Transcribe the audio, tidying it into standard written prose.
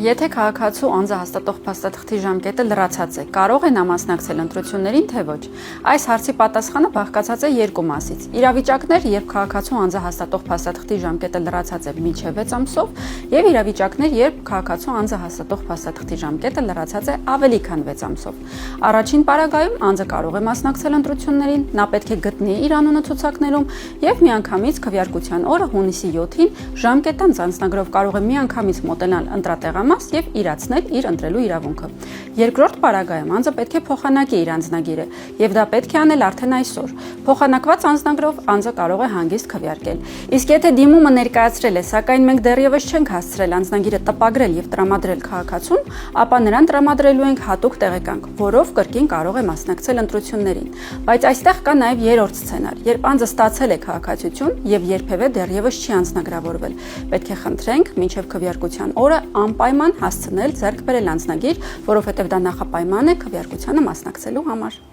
Եթե քաղաքացու անձը հաստատող փաստաթղթի ժամկետը լրացած է, կարող է նա մասնակցել ընտրություններին, թե ոչ։ Այս հարցի պատասխանը բաղկացած է երկու մասից։ Իրավիճակներ, երբ քաղաքացու անձը հաստատող փաստաթղթի ժամկետը լրացած է մինչև 6 ամսով, եւ իրավիճակներ, երբ քաղաքացու անձը հաստատող փաստաթղթի ժամկետը լրացած է ավելի քան 6 ամսով։ Առաջին պարագայում անձը կարող է մասնակցել ընտրություններին, նա պետք է գտնի իր անունը ցուցակներում եւ միանգամից քվեարկության օրը հունիսի 7-ին ժամկետանց անձնագրով կարող է միանգամից մոտենալ ընտրատեղամաս եւ իրացնել իր ընտրելու իրավունքը։ Երկրորդ պարագայում անձը պետք է փոխանակի իր անձնագիրը եւ դա պետք է անել արդեն այսօր։ Փոխանակված անձնագրով անձը կարող է հանգիստ քվեարկել։ Իսկ եթե դիմումը ներկայացրել է, սակայն մենք դեռևս չենք հասցրել անձնագիրը տպագրել եւ տրամադրել քաղաքացուն, ապա նրան տրամադրելու ենք հատուկ տեղեկանք, որով կրկին կարող է մասնակցել ընտրություններին։ Բայց այստեղ կա նաեւ երրորդ սցենար, երբ անձը ստացել է քաղաքացիություն եւ երբևէ դեռևս չի անձնագրավորվել։ Պետք է խնդրենք մինչեւ քվեարկության օրը անպայման հասցնել ձեռք բերել անձնագիր, որովհետև դա նախապայման է քվեարկությանը մասնակցելու համար։